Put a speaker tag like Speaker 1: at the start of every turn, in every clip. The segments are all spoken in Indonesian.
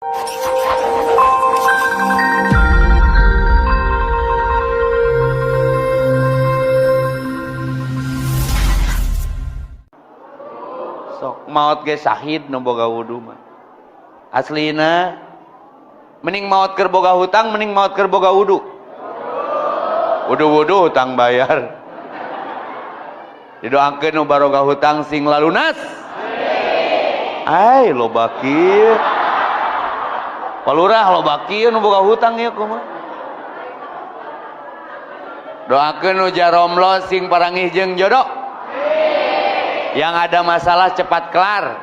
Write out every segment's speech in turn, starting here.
Speaker 1: Sok maot ge syahid nu boga wudu mah. Aslina mending maot keur boga hutang mending maot keur boga wudu. Wudu-wudu hutang bayar. Didoakeun nu barokah hutang sing lalunas. Ai loba kieu. Palurah loba kieu nu boga hutang ieu kumaha. Doakeun nu jaromlo sing parangih jeung jodoh. Yang ada masalah cepat kelar.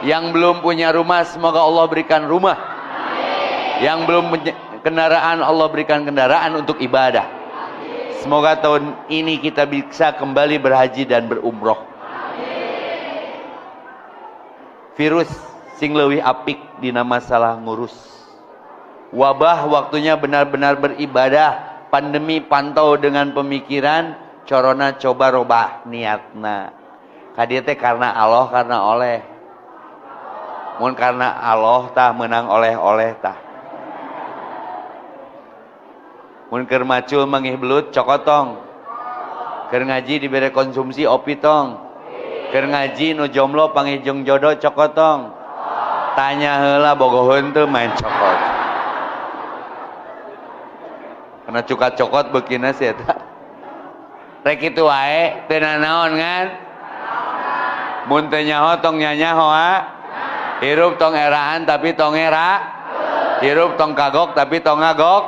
Speaker 1: Yang belum punya rumah semoga Allah berikan rumah. Yang belum punya kendaraan Allah berikan kendaraan untuk ibadah. Semoga tahun ini kita bisa kembali berhaji dan berumroh. Virus sing leuwih apik dina masalah ngurus. Wabah waktunya benar-benar beribadah. Pandemi pantau dengan pemikiran. Corona coba robah niatna. Kadieu teh karena Allah karena oleh. Mun karena Allah tah menang oleh-oleh tah. Mun keur macul mangih belut cokotong. Keur ngaji dibere konsumsi opi tong. Keur ngaji nu jomblo panggih jeung jodoh cokotong. Tanya heula bogoheun teu main cokot. Karena cuka cokot beukina sih eta. Rek kitu wae teu nanaon ngan. Mun teu nyaho tong nyanyaho ha. Hirup tong eraan tapi tong era. Hirup tong kagok tapi tong ngagok.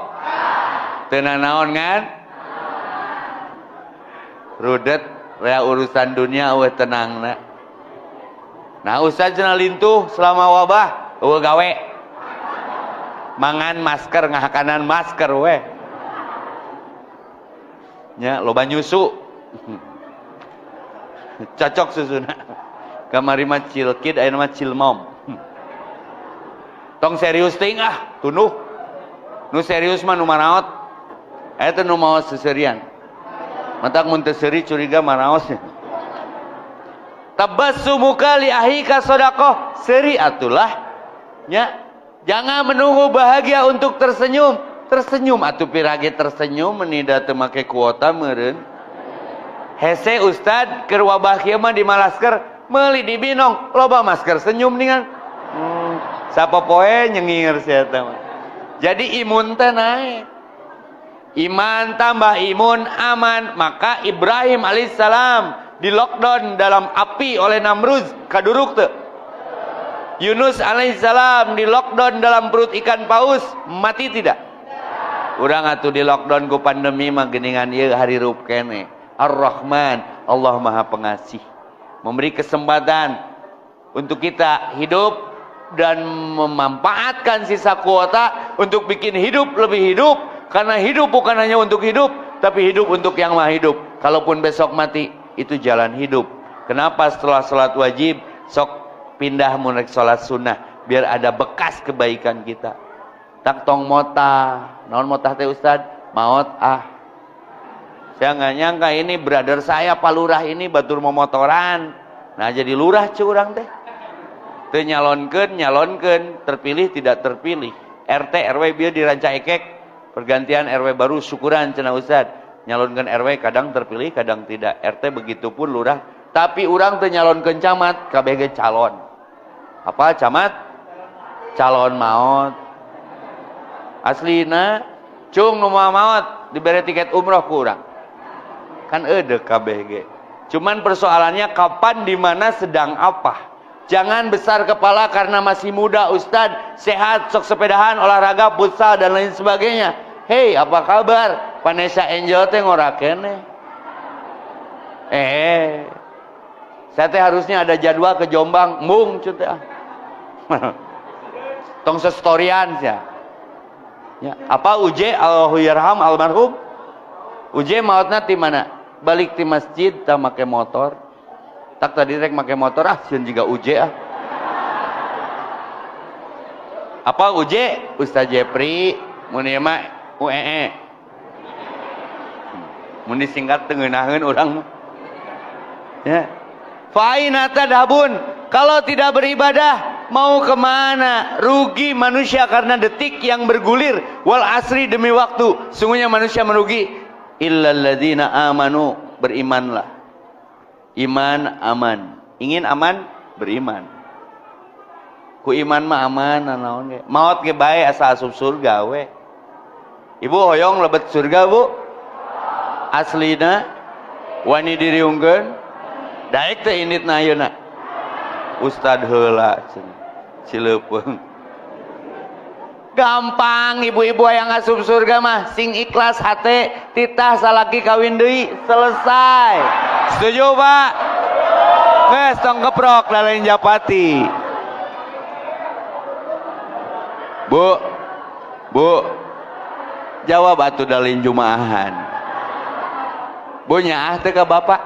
Speaker 1: Teu nanaon ngan. Rudet rea urusan dunia eueuh tenangna. Nah Ustaz cenah lintuh selama wabah eueuh gawe. Mangan masker ngahakanan masker we. Nya loba nyusu. Cocok susuna. Kamari mah cilkid aya mah cilmom. Tong serius teuing ah, tunuh. Nu serius mah nu maraot. Eta nu maos seserian. Matak mun teu seuri curiga maraosnya. Tabassumuka li ahika shadaqah. Seuri atulah. Nya, jangan menunggu bahagia untuk tersenyum. Tersenyum atuh pirage tersenyum menida teu make kuota meureun. Hese Ustad keur wabah kieu mah di Malasker meuli di Binong loba masker senyum ningan. Sapopoe nyengir sia eta mah. Jadi imun teh naik. Iman tambah imun aman. Maka Ibrahim alaihissalam di lockdown dalam api oleh Namrud kaduruk teu. Yunus alaihissalam di lockdown dalam perut ikan paus mati tidak? Urang atuh di lockdown ku pandemi mah geuningan ieu harirup kene. Ar-Rahman, Allah Maha Pengasih. Memberi kesempatan untuk kita hidup dan memanfaatkan sisa kuota untuk bikin hidup lebih hidup. Karena hidup bukan hanya untuk hidup, tapi hidup untuk yang maha hidup. Kalaupun besok mati, itu jalan hidup. Kenapa setelah sholat wajib, sok pindah mulai sholat sunnah, biar ada bekas kebaikan kita. Tak tong motah, naon motah teh Ustad? Maot ah. Saya nggak nyangka ini brother saya Pak Lurah ini batur memotoran. Nah jadi lurah curang teh. Teu nyalonkeun, terpilih tidak terpilih. RT RW biar diranca ekek. Pergantian RW baru syukuran cenah Ustad. Nyalonkeun RW kadang terpilih, kadang tidak. RT begitupun lurah. Tapi urang teu nyalonkeun camat, kabeh ge calon. Apa camat? Calon maot. Aslina cung nu maot dibere tiket umroh ku urang. Kan eudeuh kabeh ge. Cuman persoalannya kapan, di mana, sedang apa. Jangan besar kepala karena masih muda Ustad, sehat, sok sepedahan, olahraga, futsal dan lain sebagainya. Hei, apa kabar? Vanessa Angel teh ngora keneh. Saya teh harusnya ada jadwal ke Jombang, mung cut teh. Tong sestorian sia. Ya, apa Uje Allahu yarham almarhum? Uje maotna ti mana? Balik ti masjid tah make motor. Tak tadi rek make motor ah sieun jiga Uje ah. Apa Uje? Ustaz Jepri mun ieu mah UEE. Mun disingkat teu ngeunaheun urang mah. Ya. Fa aina tadhabun? Kalau tidak beribadah, Mau kemana? Rugi manusia karena detik yang bergulir. Wal asri, demi waktu. Sungguhnya manusia merugi. Illal ladzina amanu, berimanlah. Iman aman. Ingin aman? Beriman. Ku iman mah aman, naon ge. Maot ge bae asa asup surga we. Ibu hoyong lebet surga, Bu? Aslina wani diriungkeun. Daek teh inditna ayeuna. Ustad heula Cileupeng. Gampang ibu-ibu yang asup surga mah sing ikhlas hate titah salaki kawin deui selesai. Setuju, Pak? Geus tong keprok lalain japati. Bu, jawab atuh dalin jumaahan. Bu nyaah teh ka bapak?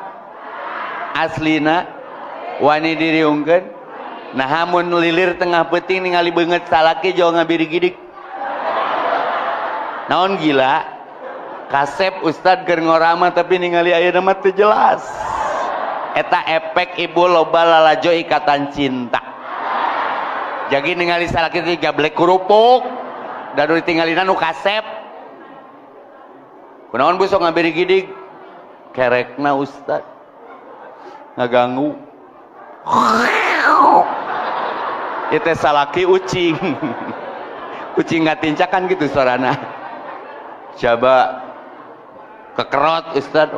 Speaker 1: Aslina wani diriungkeun. Nah hamun lilir tengah peuting ningali beungeut salaki jauh ngabiri gidik. Naon gila? Kasep Ustad keur ngorama tapi ningali ayeuna mah teu jelas. Eta efek ibu loba lalajo ikatan cinta. Jadi ningali salaki teh gablek kurupuk. Dan ditinggalina nu kasep. Kunaon bu sok ngabiri gidik? Kerekna Ustad ngaganggu. Itu salaki ucing. Kucing ngatincak kan gitu suarana. Coba kekerot Ustad.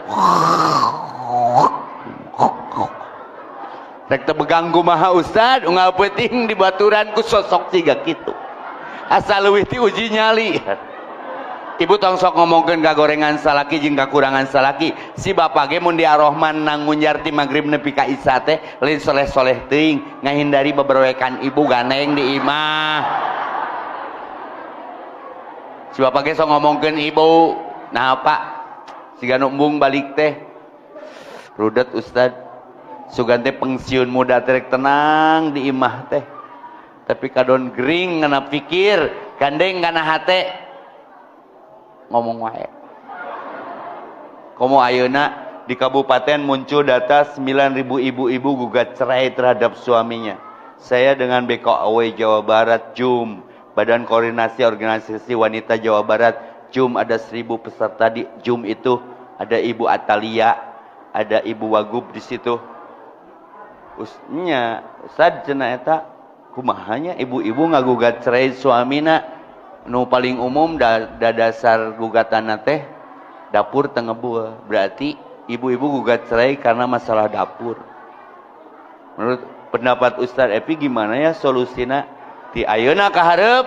Speaker 1: Rek teu beganggu maha Ustad, unggal peuting di baturan ku sosok siga kitu. Asal leuwih ti uji nyali. Ibu tong sok ngomongkeun kagorengan salaki jeung kakurangan salaki. Si bapak ge mun di Ar-Rahman nang munjar ti magrib nepi ka isya teh lain soleh-soleh teuing ngahindari beberoekan ibu ganeng di imah. Si bapak ge sok ngomongkeun ibu, nah Pak, siga nu embung balik teh. Rudet Ustad. Sugan teh pensiun muda teh tenang di imah teh. Tapi kadon gering ngana pikir, gandeng kana hate. Ngomong wae. Komo ayeuna di kabupaten muncul data 9.000 ibu-ibu gugat cerai terhadap suaminya. Saya dengan BKOW Jawa Barat JUM, Badan Koordinasi Organisasi Wanita Jawa Barat JUM, ada 1.000 peserta di JUM itu. Ada Ibu Atalia, ada Ibu Wagub di situ. Usnya Ustad cenah eta kumahanya ibu-ibu ngagugat cerai suamina. Nu paling umum dasar gugatan teh dapur teu ngebueuh. Berarti ibu-ibu gugat cerai karena masalah dapur. Menurut pendapat Ustaz Epi gimana ya solusina? Ti ayeuna ka hareup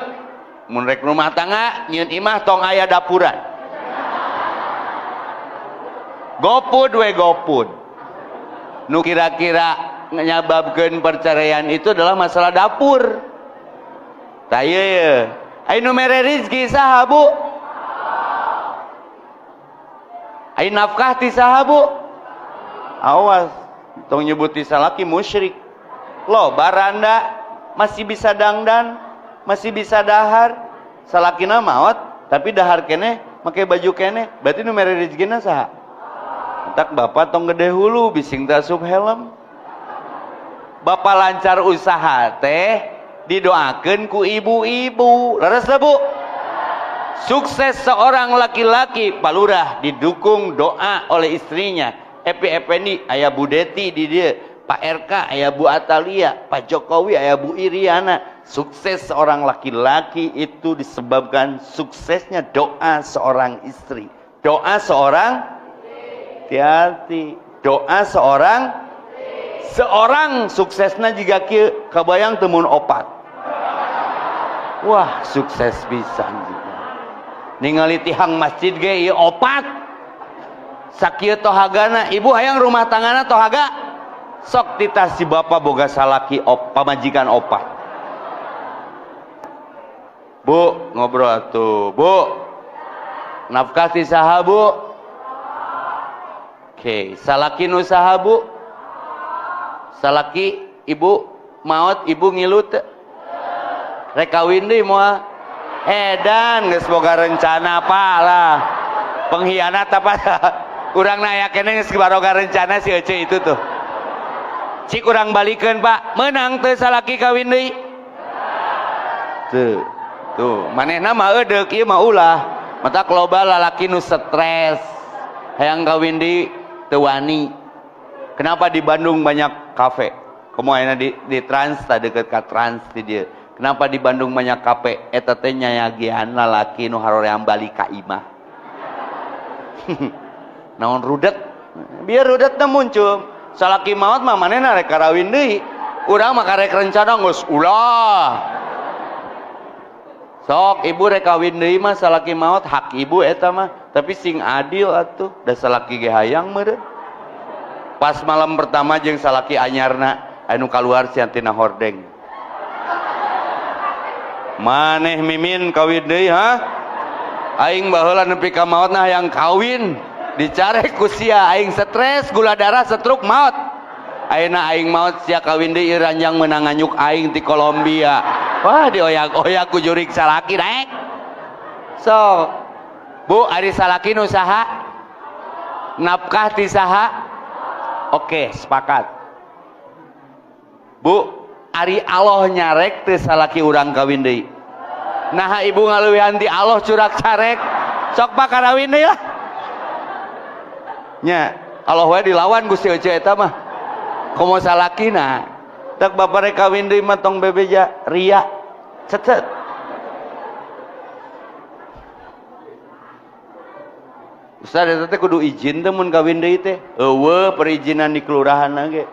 Speaker 1: mun rek rumah tangga nyieun imah tong aya dapuran. Gopud we gopud. Nu kira-kira nyababkeun perceraian itu adalah masalah dapur. Tah ieu ye. Ayo mere rizki saha bu? Ayo nafkah ti saha bu? Awas, tong nyebut ti salaki musyrik. Lo baranda masih bisa dangdan, masih bisa dahar. Salakina maot, tapi dahar kene, make baju kene. Berarti nu mere rizkina saha? Tak bapak tong gede hulu, bising tasub helm. Bapak lancar usaha teh. Didoakan ku ibu-ibu. Leres lah bu. Sukses seorang laki-laki palurah didukung doa oleh istrinya. Epi Effendi aya Bu Deti di dia, Pak RK aya Bu Atalia, Pak Jokowi aya Bu Iriana. Sukses seorang laki-laki itu disebabkan suksesnya doa seorang istri. Doa seorang hati-hati. Doa seorang suksesna jika kieu kabayang temun opat. Wah, sukses pisan juga. Ningali tihang masjid ge ieu opat. Sakieu tohagana, ibu hayang rumah tanggana tohaga. Sok titah si bapa boga salaki pamajikan opat. Bu, ngobrol atuh. Bu. Nafkah ti saha, Bu? Oke, salaki nu saha, Bu? Salaki ibu maot ibu ngilu teu? Rek kawin deui moal. Edan geus boga rencana lah. Pengkhianat apa? Urang naya kene geus baroga rencana si Ece itu tuh. Cik urang balikeun Pak, menang teu salaki kawin deui? tuh manehna mah eudeuh ieu mah ulah mata loba lalaki nu stres hayang kawin di teu wani. Kenapa di Bandung banyak kafe? Komo ayeuna di Trans deket ka Trans di dieu. Kenapa di Bandung banyak kafe? Eta teh nyayagian lalaki nu haroreang bali ka imah. Naon rudet? Biar rudetna muncul. Salaki maot mah manehna rek karawin deui. Urang mah karek rencana geus ulah. Sok ibu rek kawin deui mah salaki maot hak ibu eta mah, tapi sing adil atuh. Da salaki ge hayang meureun. Pas malam pertama jeung salaki anyarna anu kaluar sian tina hordeng. Maneh mimin kawin deui ha? Aing baheula nepi ka maotna hayang kawin. Dicarek ku sia aing stres, gula darah, stroke, maot. Ayeuna aing maot sia kawin deui ranjang meunang nganyuk aing ti Kolombia. Wah dioyak-oyak ku jurig salaki daek. So, Bu, ari salaki nu saha? Nafkah ti saha? Oke, sepakat. Bu, ari Allah nyarek teu salaki urang kawin deui. Nah ibu ngaleuwihan ti Allah curak carek. Sok pakarawin deui lah. Nya, Allah wae dilawan Gusti Ece eta mah. Komo salakina, tak bapak rek kawin deui mah tong bebeja ria. Cecet. Ustaz eta teh kudu izin teh mun kawin deui teh. Eueuh perizinan di kelurahan ge.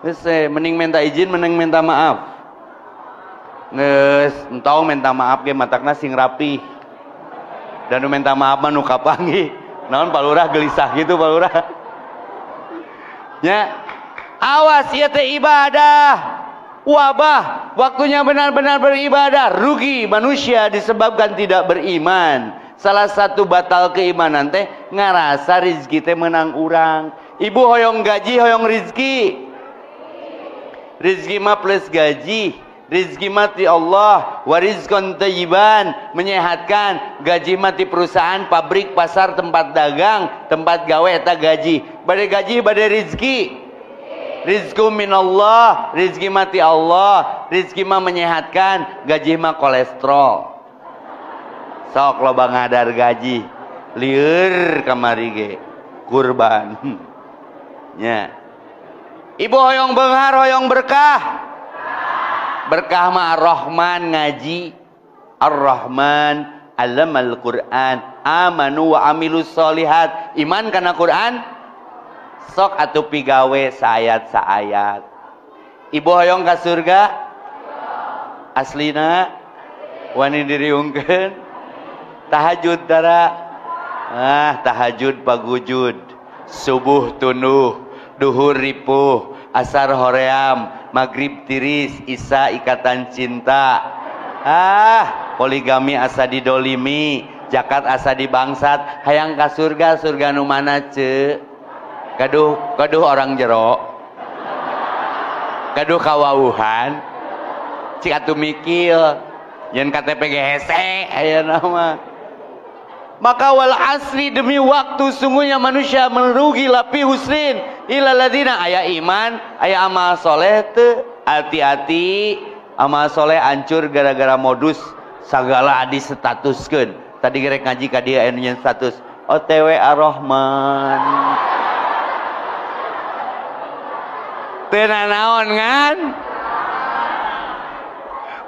Speaker 1: Geus mending minta izin mending minta maaf. Geus entong minta maaf ge matakna sing rapi. Dan nu minta maaf mah nu kapanggih. Naon Pak Lurah gelisah gitu Pak Lurah. Ya. Awas ieu teh ibadah. Wabah, waktunya benar-benar beribadah. Rugi manusia disebabkan tidak beriman. Salah satu batal keimanan teh ngarasa rizki teh menang urang. Ibu hoyong gaji, hoyong rizki. Rizki mah plus gaji. Rizki mati Allah, warizkon thayyiban, menyehatkan. Gaji mati perusahaan, pabrik, pasar, tempat dagang, tempat gawe eta gaji. Bade gaji, bade rizki. Rizku minallah, rizki mati Allah. Rizki mah menyehatkan, gaji mah kolesterol. Sok loba ngadar gaji, lieur kamari ge, kurban. Ya. Ibu hoyong beunghar, hoyong berkah. Berkah mah Ar-Rahman ngaji. Ar-Rahman allamal Quran. Amanu wa amilus solihat. Iman kana Quran. Sok atuh pigawe saayat-saayat. Ibu hoyong ka surga? Aslina wani diriungkeun. Tahajud dara. Tahajud pagujud. Subuh tunuh, duhur ripuh, asar hoream, maghrib tiris, isya ikatan cinta. Poligami asa didolimi, zakat asa dibangsat. Hayang ka surga, surga nu mana ce? Gaduh orang jero. Gaduh kawauhan. Cik atuh mikil. Yen KTP ge hese ayeuna mah. Maka wal asri demi waktu sungguhnya manusia merugi lapi husrin ila ladina aya iman aya amal soleh teu hati-hati amal soleh hancur gara-gara modus sagala adi statuskeun tadi gerek ngaji ka dieu anu nyeun status OTW Ar-Rahman teu nanaon ngan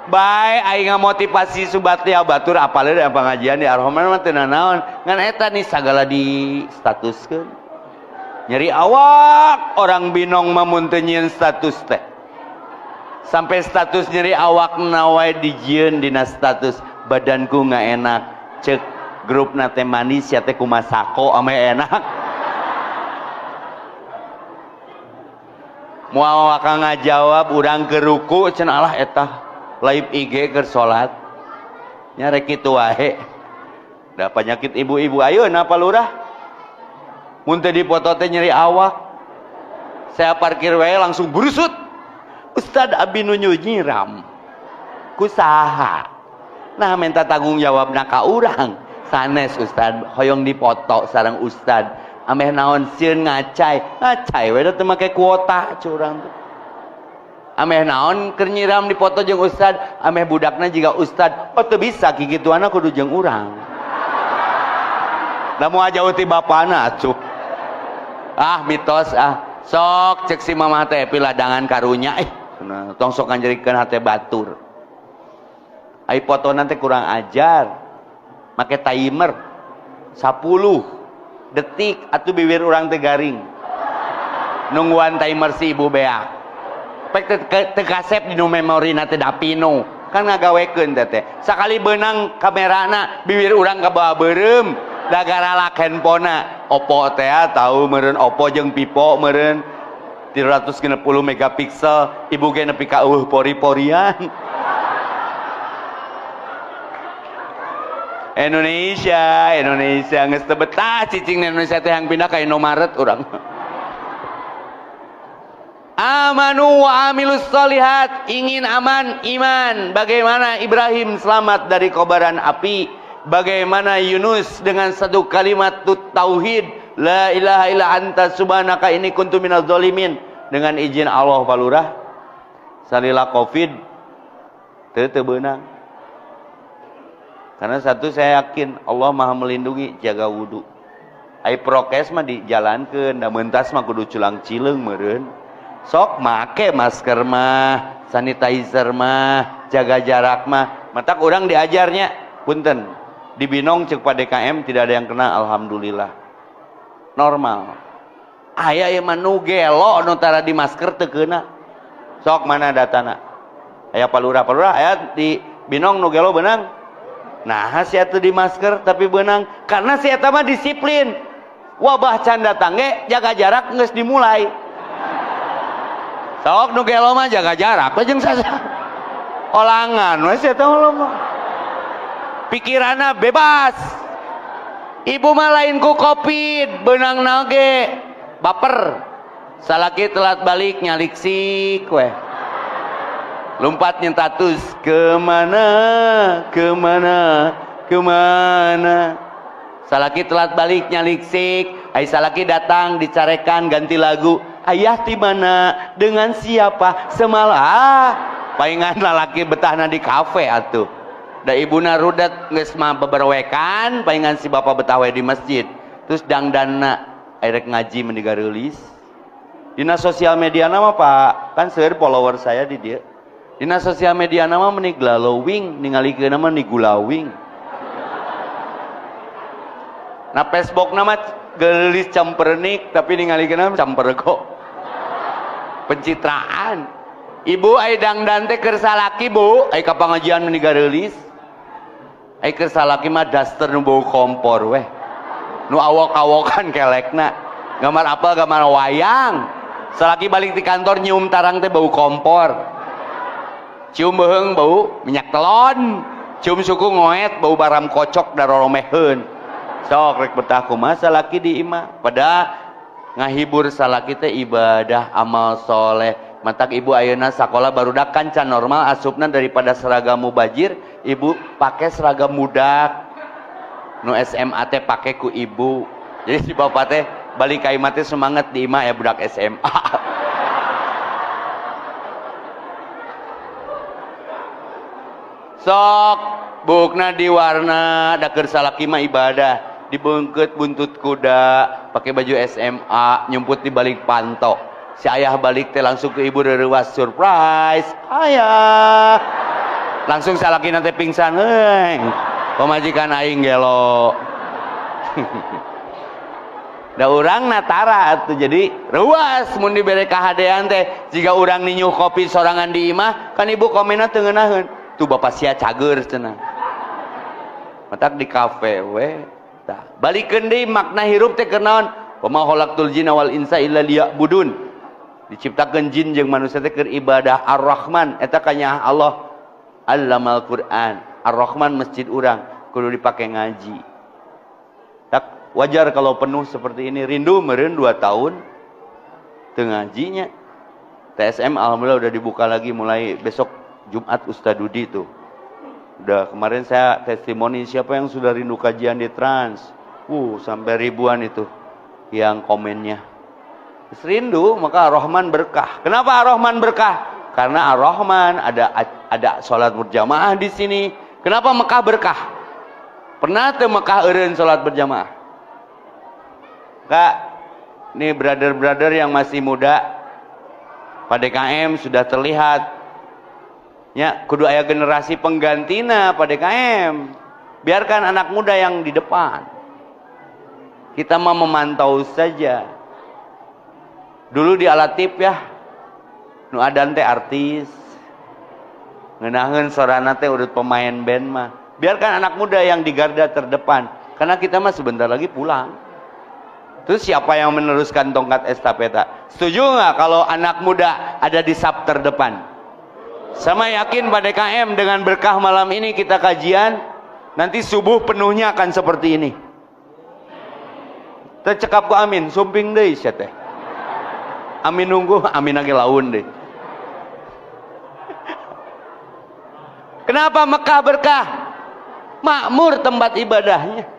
Speaker 1: baik aing motivasi subatnya batur apalagi ada pengajian di Ar-Rahman mah teu naon ngan eta nih sagala di statuskeun nyeri awak orang binong mah mun teu nyieun status teh sampai status nyeri awak nawae dijieun dina status badanku nggak enak cek grupna teh manis ya teh kumasako ame enak moal waka ngajawab urang ke ruku cenah alah eta live IG keur salat nya rek kitu wae da penyakit ibu-ibu ayeuna Pak Lurah mun teu dipoto teh nyeri awak saya parkir wae langsung burusut Ustad abi nu nyiram kusaha nah minta tanggung jawabna ka urang sanes Ustad hoyong dipoto sareng Ustad ameh naon sieun ngacai we teu make kuota curang teh Ameh naon keur nyiram dipoto jeung ustad, ameh budakna juga ustad. Oh teu bisa kikituana kudu jeung urang. Da moal jauh ti bapana atuh. Ah mitos ah. Sok cek si mamah teh piladangan karunya tong sok nganjerikeun hate batur. Ai potona teh kurang ajar. Make timer 10 detik atuh bibir urang teh garing. Nungguan timer si ibu beak. Pek teu kasep di memori na teh dapino kan ngagawekeun teh sakali beunang kamerana bibir urang kabawa beureum da garalak handphonena Oppo teh tahu meureun Oppo jeung Vivo meureun 360 megapiksel ibu ge nepi ka eueuh pori-porian. Indonesia geus teu betah cicing Indonesia teh yang pindah ka Indomaret urang. Amanu wa amilus solihat, ingin aman iman. Bagaimana Ibrahim selamat dari kobaran api, bagaimana Yunus dengan satu kalimat tauhid la ilaha illa anta subhanaka inni kuntu minaz zalimin, dengan izin Allah palurah salila covid teu beunang. Karena satu saya yakin Allah Maha melindungi, jaga wudu. Ai prokes mah dijalankeun, da meuntas mah kudu culang cileung meureun. Sok make masker mah, sanitizer mah, jaga jarak mah. Matak orang diajarnya, punten. Di Binong cek pada DKM tidak ada yang kena, alhamdulillah. Normal. Aya mah nu gelo nu tara di masker teu keuna. Sok mana datana? Aya palurah aya di Binong nu gelo beunang. Nah, sia teu di masker tapi beunang karena si eta mah disiplin. Wabah can datang ge jaga jarak geus dimulai. Sok nu gelo mah jaga jarak jeung saja. Olangan we sia teh mah. Pikiranna bebas. Ibu mah lain ku Covid, beunang nage baper. Salaki telat balik nyalik sik we. Lompat nyentatus kemana. Salaki telat balik nyalik sik. Ai salaki datang dicarekan ganti lagu. Ayah di mana dengan siapa semalam paingan lalaki betahna di kafe atuh da ibuna rudat geus mah beberwekan paingan si bapak betah we di masjid terus dangdanna airek ngaji meni gareulis dina sosial media nama Pak kan seueur follower saya di dia dina sosial media nama meni glalowing ningalikeun nama ni gulawing na Facebook nama gelis campernik tapi ningalikeun nama campergo pencitraan. Ibu ai dangdan teh keur salaki bu ai ka pangajian meni gareulis ai keur salaki mah daster nu bau kompor weh nu awok-awokan kelekna gambar apel gambar wayang salaki balik di kantor nyium tarang teh bau kompor cium beheung bau minyak telon cium suku ngoet bau baram kocok da roromeheun sok rek betah kumaha salaki di imah pada ngahibur salaki teh ibadah amal soleh. Matak ibu ayeuna sakola barudak kancan normal asupna daripada seragam mubajir ibu pakai seragam mudak nu SMA teh pake ku ibu jadi si bapak teh balik ka imah teh semangat di imah ya budak SMA. Sok bukna diwarna da keur salaki mah ibadah dibengket buntut kuda pakai baju SMA nyumput di balik pantok si ayah balik teh langsung ke ibu reuwas surprise ayah langsung salaki nanti pingsan pemajikan aing gelo da urang natara atuh jadi reuas mun dibere kahadean teh jika urang ninyuh kopi sorangan di imah kan ibu komenna teu ngeunaheun tuh bapak sia cager cenah matak di kafe we balikeun deui makna hirup teh keur naon wa ma khalaqtul jinna wal insa illa liya'budun diciptakeun jin jeung manusia teh keur ibadah Ar-Rahman eta kanya Allah Allamal Quran Ar-Rahman masjid urang kudu dipake ngaji tak wajar kalau penuh seperti ini rindu meureun 2 tahun teu ngajinya TSM alhamdulillah udah dibuka lagi mulai besok Jumat Ustaz Dudi tuh udah kemarin saya testimoni siapa yang sudah rindu kajian di Trans sampai ribuan itu yang komennya rindu maka Ar-Rahman berkah. Kenapa Ar-Rahman berkah? Karena Ar-Rahman, ada sholat berjamaah di sini. Kenapa Mekah berkah? Pernah tuh Mekah eureun sholat berjamaah? Kak, nih brother-brother yang masih muda, pada DKM sudah terlihat. Ya, kudu aya generasi penggantina pada DKM. Biarkan anak muda yang di depan. Kita mau memantau saja. Dulu di Alatip ya, nu adan teh artis, ngeunaheun sorana teh urut pemain band mah. Biarkan anak muda yang di garda terdepan, karena kita mah sebentar lagi pulang. Terus siapa yang meneruskan tongkat estafeta? Setuju nggak kalau anak muda ada di saf terdepan? Sama yakin pada KM dengan berkah malam ini kita kajian, nanti subuh penuhnya akan seperti ini. Tercekap ku amin, sumping deui sia teh. Amin nunggu, amin lagi laun deh. Kenapa Mekah berkah? Makmur tempat ibadahnya.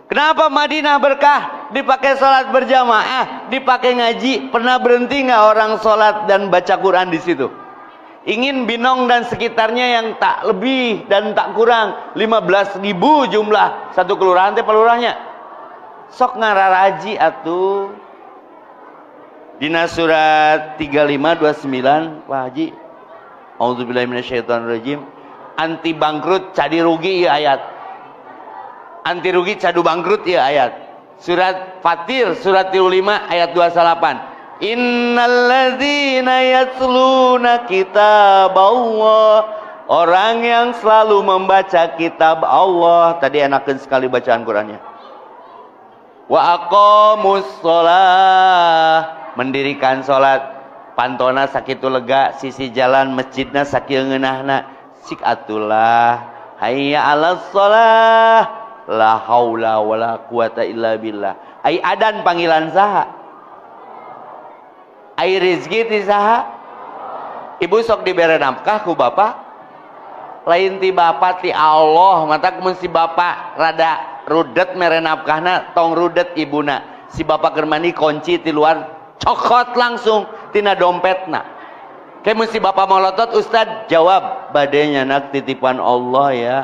Speaker 1: Kenapa Madinah berkah? Dipakai sholat berjamaah, dipakai ngaji. Pernah berhenti nggak orang sholat dan baca Quran di situ? Ingin Binong dan sekitarnya yang tak lebih dan tak kurang 15.000 jumlah satu kelurahan teh pelurahnya. Sok ngararaji atuh. Dina surat 3529 Pak Haji. Auzubillahi minasyaitonirrajim. Anti bangkrut cadi rugi ya ayat. Anti rugi cadu bangkrut ya ayat. Surat Fatir surat 35 ayat 28. Innalladzina yatluna kitab Allah. Orang yang selalu membaca kitab Allah. Tadi enakeun sekali bacaan Qur'annya. Wa aqamus shalah. Mendirikan sholat, pantona sakitu lega, sisi jalan masjidna sakieu ngeunahna, sik atulah hayya 'alas shalah, la haula wala quwata illa billah. Ai adan panggilan saha? Ai rezeki ti saha? Ibu sok dibere nafkah ku bapak? Lain ti bapak ti Allah, mata mun si bapak rada rudet mere nafkahna, tong rudet ibuna. Si bapak keur mandi kunci ti luar cokot langsung tina dompetna. Kayak mesti bapak molotot, Ustad jawab, badenya nak titipan Allah ya.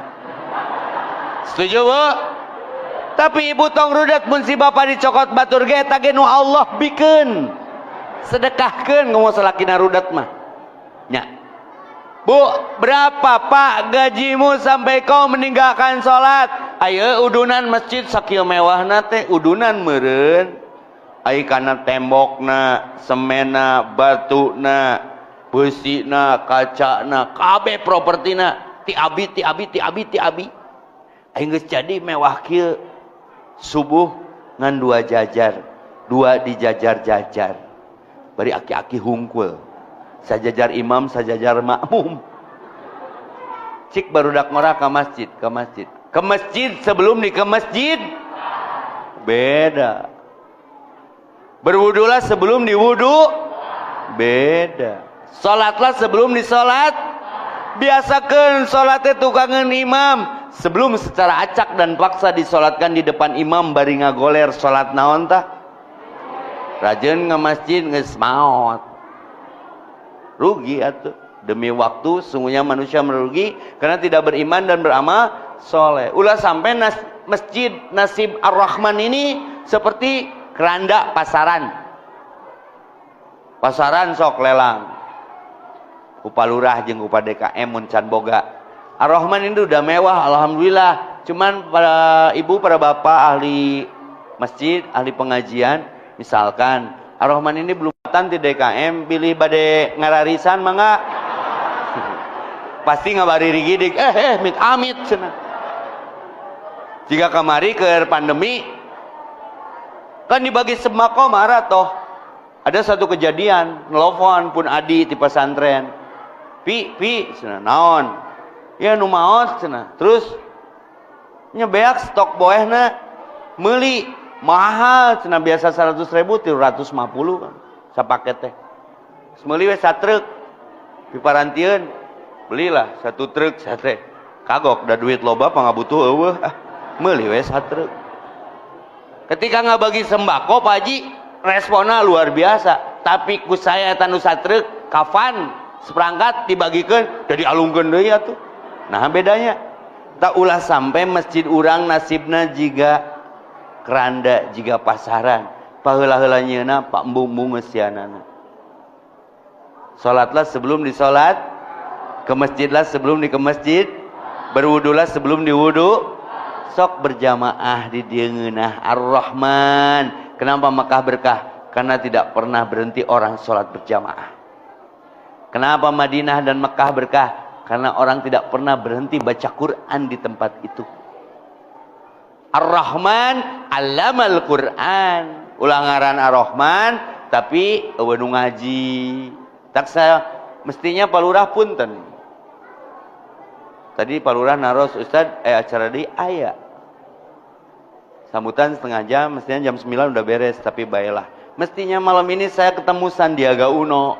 Speaker 1: Setuju bu? Tapi ibu tong rudet mun si bapak dicokot batur ge eta ge nu Allah bikeun. Sedekahkeun ngomong salakina rudet mah. Nya. Bu, berapa Pak gajimu sampai kau meninggalkan sholat? Ayo udunan masjid sakieu mewahna teh udunan meureun. Ai kana tembokna, semena, batuna, beusina, kacana, kabeh propertina ti abi. Ai geus jadi mewah kieu. Subuh ngan 2 jajar, 2 dijajar-jajar. Bari aki-aki hungkul. Sajajar imam, sajajar makmum. Cik barudak ngora ka masjid, ke masjid. Ke masjid sebelum ke masjid beda. Berwudulah sebelum diwudu beda. Salatlah sebelum disolat. Biasakan salatnya tukangan imam sebelum secara acak dan paksa disolatkan di depan imam bari ngagoler salat naon tah? Rajin nge masjid geus maot. Rugi atuh. Demi waktu sungguhnya manusia merugi karena tidak beriman dan beramal soleh. Ulah sampai masjid nasib Ar-Rahman ini seperti keranda pasaran. Pasaran sok lelang. Upalurah jeung upa DKM mun can boga. Ar-Rahman ini udah mewah alhamdulillah. Cuman para ibu, para bapak ahli masjid, ahli pengajian, misalkan Ar-Rahman ini belum datang di DKM, pilih bade ngararisan mangga. Pasti ngabari rigidik. Mit amit cenah. Jika kamari ke pandemi kan dibagi sembako marah toh. Ada satu kejadian, nelfon pun adi di pesantren. Pi, cenah naon? Ya nu maos cenah. Terus nyebeak stok boehna meuli mahal cenah biasa 100.000 350 kan. Sapaket teh. Meuli we satruk. Piparantieun belilah 1 truk sate. Kagok da duit loba pangabutuh eueuh. Meuli we satruk. Ketika nggak bagi sembako Pak Haji responnya luar biasa. Tapi ku saya tanu satruk kafan seperangkat dibagikan jadi alungkeun deui atuh. Nah bedanya tak ulah sampai masjid urang nasibna jiga keranda jiga pasaran paheula-heula nyeuna pak embung-embung ngesianana. Salatlah sebelum disolat, ke masjidlah sebelum di ke masjid, berwudulah sebelum diwudu, sok berjamaah di dieu ngeunah Ar-Rahman. Kenapa Mekah berkah? Karena tidak pernah berhenti orang sholat berjamaah. Kenapa Madinah dan Mekah berkah? Karena orang tidak pernah berhenti baca Quran di tempat itu. Ar-Rahman allamal Quran. Ulang ngaran Ar-Rahman tapi eueuh nu ngaji. Tak saya mestinya palurah punten. Tadi palurah naros Ustad acara di aya. Sambutan setengah jam, mestinya jam 9 udah beres, tapi baiklah. Mestinya malam ini saya ketemu Sandiaga Uno.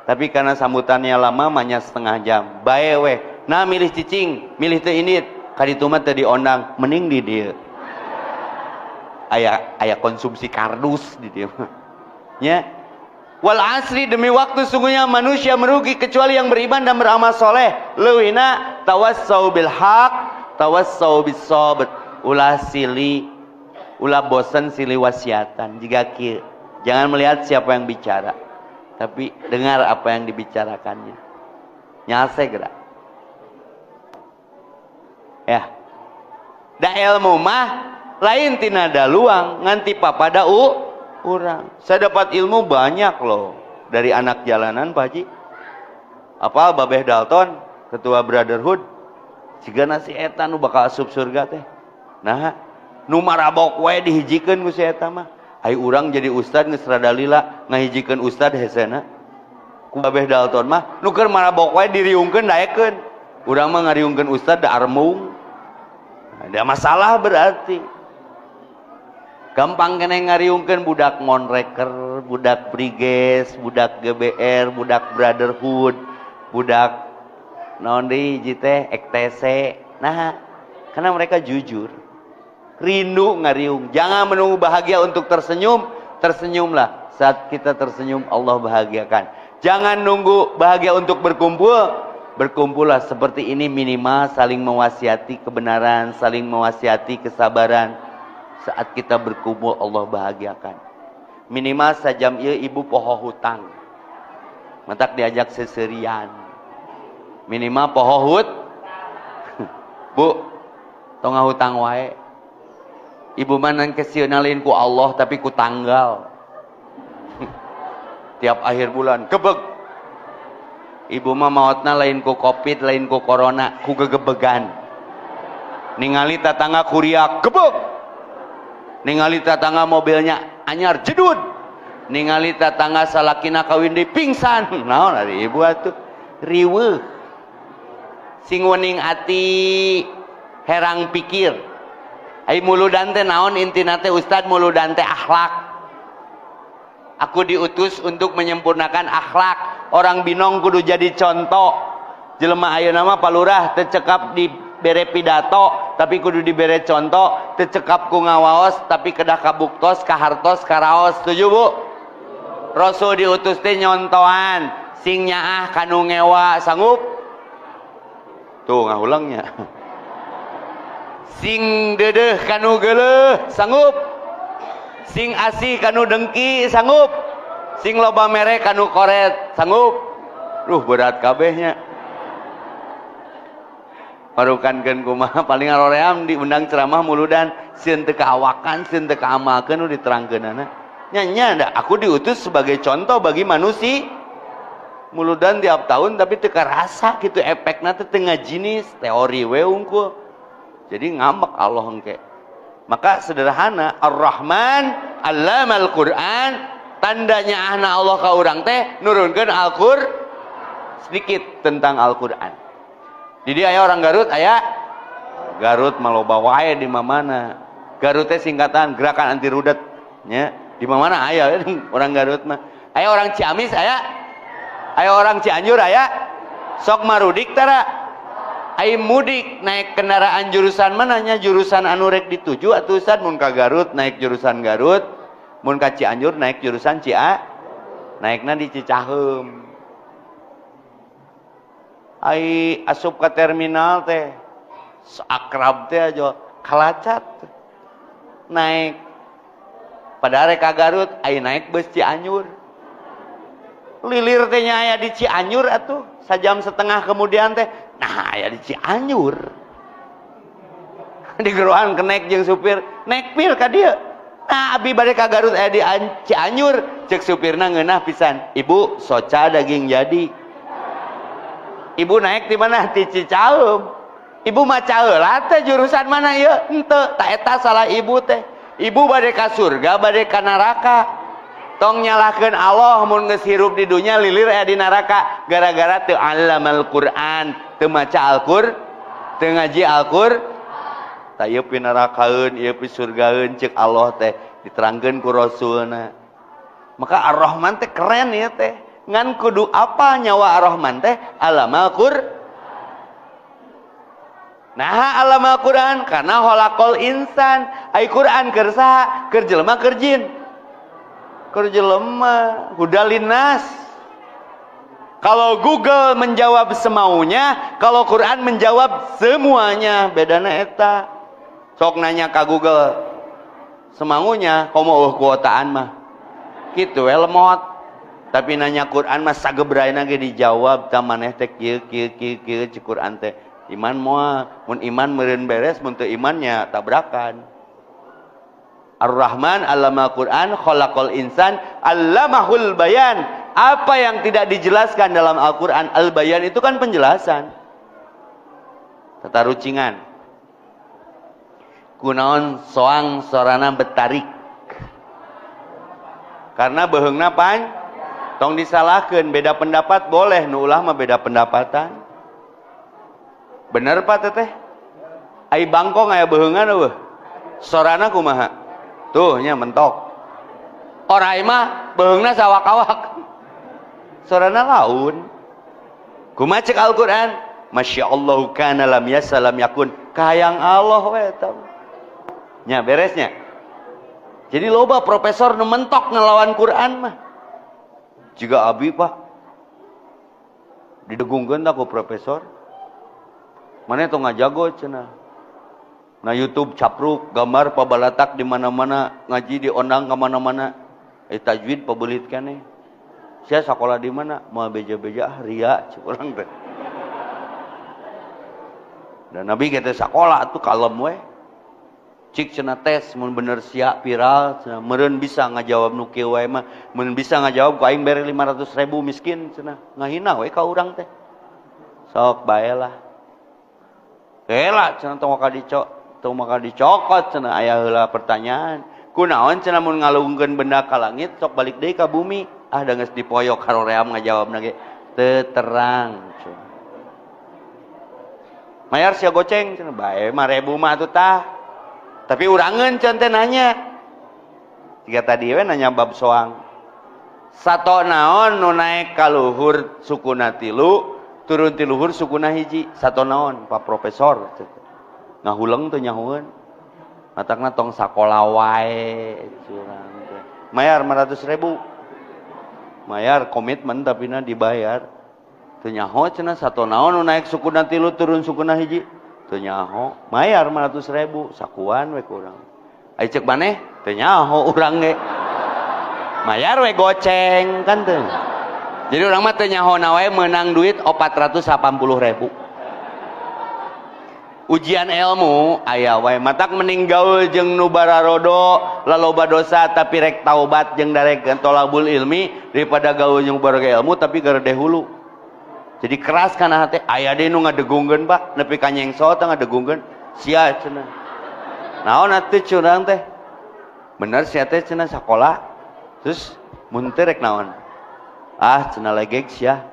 Speaker 1: Tapi karena sambutannya lama, hanya setengah jam. Bae weh. Nah milih cicing, milih teh ini, kaditu mah teh diondang, mending di dieu. Aya konsumsi kardus di dieu. Nya. Wal asri demi waktu sungguhnya manusia merugi kecuali yang beriman dan beramal soleh. Leuwina tawassau bil haq, tawassau bis sabr. Ulah sili, ulah bosan sili wasiatan. Jika kieu, jangan melihat siapa yang bicara, tapi dengar apa yang dibicarakannya. Nyase gerak. Ya. Da ilmu mah lain tina daluang nganti papada urang. Saya dapat ilmu banyak loh dari anak jalanan Pak Haji. Apa Babeh Dalton, ketua Brotherhood, siga nasi eta nu bakal asup surga teh. Nah, nu marabok wae dihijikeun ku si eta mah. Ai urang jadi ustad geus rada lila ngahijikeun ustad hesena. Ku Babeh Dalton mah nu keur marabok wae diriungkeun daekeun. Urang mah ngariungkeun ustad da armung. Ada masalah berarti. Gampang kena ngariungkeun budak monreker, budak briges, budak GBR, budak Brotherhood, budak naon deui hiji teh EKTC. Nah, karena mereka jujur. Rindu ngariung. Jangan menunggu bahagia untuk tersenyum, tersenyumlah. Saat kita tersenyum Allah bahagiakan. Jangan nunggu bahagia untuk berkumpul, berkumpullah seperti ini minimal saling mewasiati kebenaran, saling mewasiati kesabaran. Saat kita berkumpul Allah bahagiakan. Minimal sajam ieu ibu poho hutang. Matak diajak seserian. Minimal poho Bu, tong hutang wae. Ibu manan kesionalin ku Allah tapi ku tanggal. Tiap akhir bulan gebeg. Ibu mah maotna lain ku Covid, lain ku corona, ku gegebegan. Ningali tatangga kuriak gebeg. Ningali tatangga mobilnya anyar jedud. Ningali tatangga salakina kawin di pingsan. Naon ari ibu atuh? Riweuh. Sing wening ati herang pikir. Ai muludan teh naon intina teh Ustad muludan teh akhlak. Aku diutus untuk menyempurnakan akhlak. Orang binong kudu jadi contoh. Jelema ayeuna mah palurah teu cekap di bere pidato tapi kudu dibere contoh, teu cekap ku ngawaos tapi kedah kabuktos kahartos karaos. Setuju Bu? Rasul diutus teh nyontohan, sing nyaah kanu ngewa sanggup? Tuh ngahulangnya. Sing deudeuh kanu geuleuh sanggup? Sing asih kanu dengki sanggup? Sing loba mere kanu koret sanggup? Berat kabehnya. Parukankeun kumaha paling aroream diundang ceramah muludan sieun teu kaawakan sieun teu kaamalkeun nu diterangkeunana nya da aku diutus sebagai contoh bagi manusia muludan tiap tahun tapi teu karasa kitu efekna teh teu ngajinis teori we unggul jadi ngambek Allah engke. Maka sederhana Ar-Rahman allamal Quran tandanya ahna Allah ka urang teh nurunkeun Al-Qur'an sedikit tentang Al-Qur'an. Jadi aya orang Garut, aya Garut maloba wae di mana. Garut teh singkatan gerakan anti rudet, nya. Di mana aya orang Garut mah. Aya orang Ciamis aya. Aya orang Cianjur aya. Sok marudik tara. Ai mudik naik kendaraan jurusan mana nya jurusan anu rek dituju atuh Ustad mun ka Garut naik jurusan Garut, mun ka Cianjur naik jurusan naikna di Cicaheum. Ai asup ke terminal teh akrab teh aja kalacat naik pada rek ka Garut ai naik bus Cianjur lilir teh nya aya di Cianjur atuh sajam setengah kemudian teh nah aya di Cianjur di gerohan kenek jeung supir naik pil ka dieu nah abi bade ka Garut aya di Cianjur cek supirna ngeunah pisan ibu soca daging jadi ibu naik di mana di Cicaheum ibu mah caheula teh jurusan mana ieu henteu tak eta salah ibu teh ibu bade ka surga bade ka neraka tong nyalahkeun Allah mun geus hirup di dunya lilir aya di neraka gara-gara teu allamal Quran teu maca Al-Qur'an teu ngaji Al-Qur'an ta ieu pi nerakaeun ieu pi surgaeun ceuk Allah teh diterangkeun ku rasulna maka Ar-Rahman teh keren ieu teh ngan kudu apa nyawa Ar-Rahman teh alamal Qur'an nah alamal Qur'an karena khalaqal insan ai Qur'an keur saha keur jelema keur jin keur jelema hudalin nas kalau Google menjawab semaunya kalau Qur'an menjawab semuanya bedana eta sok nanya ka Google semaunya komo kuotaan mah kitu we lemot tapi nanya Quran mah sagebraina ge dijawab ka maneh teh kieu ci Quran teh iman moal mun iman meureun beres mun teu iman nya tabrakan Ar-Rahman allama Quran khalaqal insan allamahul bayan apa yang tidak dijelaskan dalam Al-Qur'an al-bayan itu kan penjelasan tata rucingan kunaon soang sorana betarik karena beheungna tong disalahkeun beda pendapat boleh nu ulah mah beda pendapatan bener Pak teteh ai bangkong aya beheungan eueuh sorana kumaha tuh nya mentok orai mah beheungna sawak-awak sorana laun kumaha cek Al-Qur'an masyaallah kana lam yasalam yakun kahayang Allah we eta nya beresnya jadi loba profesor nu mentok ngelawan Quran mah jika abi Pak didegungkeun tak ku profesor mana itu ngajago cenah na YouTube capruk gambar pabalatak di mana-mana ngaji diondang ke mana-mana tajwid pabelit keneh sia sakola di mana moal beja-beja ria cik urang teh dan nabi kita sakola atuh kalem we cik cenah tes mun bener sia viral cenah meureun bisa ngajawab nu kieu wae mah mun bisa ngajawab ku aing bere 500.000 miskin cenah ngahina we ka urang teh sok bae lah heula cenah tong maka dicokot cenah aya heula pertanyaan kunaon cenah mun ngalungkeun benda ka langit sok balik deui ka bumi da geus dipoyok haroream ngajawabna ge teu terang cenah mayar sia goceng cenah bae 5.000 mah atuh tah tapi urangan contoh nanya jika tadi we nanya bab soang sato naon nu naik ka luhur sukuna 3 turun ti luhur sukuna 1 sato naon Pak Profesor ngahuleng teu nyahoeun matakna tong sakola wae curang teh mayar 500.000 mayar komitmen tapi na dibayar teu nyaho cenah sato naon nu naik sukuna 3 turun sukuna 1 teu nyaho mayar 500.000 sakuan we ku urang ai ceuk maneh teu nyaho urang ge mayar we goceng kan teu jadi urang mah teu nyahona wae meunang duit 480.000 ujian ilmu aya wae matak mending gaul jeung nu bararodo laloba dosa tapi rek taubat jeung darekeun tolabul ilmi daripada gaul jeung baroga ilmu tapi garede hulu jadi keras kana hate aya deui nu ngadegungkeun Pak nepi ka nyengso teh ngadegungkeun sia cenah naon atuh curang teh bener sia teh cenah sakola terus mun teh rek naon cenah legek sia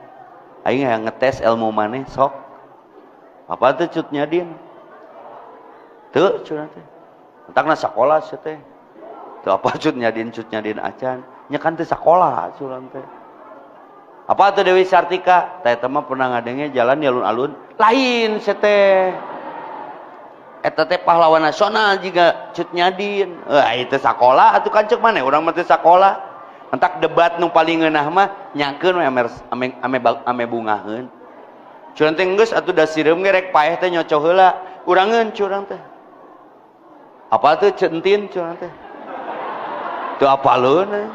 Speaker 1: aing hayang ngetes ilmu maneh sok apa teh cut nyadin teu curang teh entakna sakola sia teh teu apa cut nyadin acan nya kan teh sakola curang teh apa tuh Dewi Sartika teh mah pernah ngadenge jalan di alun-alun lain sete eta teh pahlawan nasional juga cut nyadin itu sakola atuh kan ceuk maneh urang mah teh sakola Entak debat nu paling ngeunah mah nyakeun we ame bungaheun. Curang teh geus atuh da sireum ge rek paeh teh nyoco heula. Urangeun curang teh. Apa tuh centin curang teh? Teu apaleun.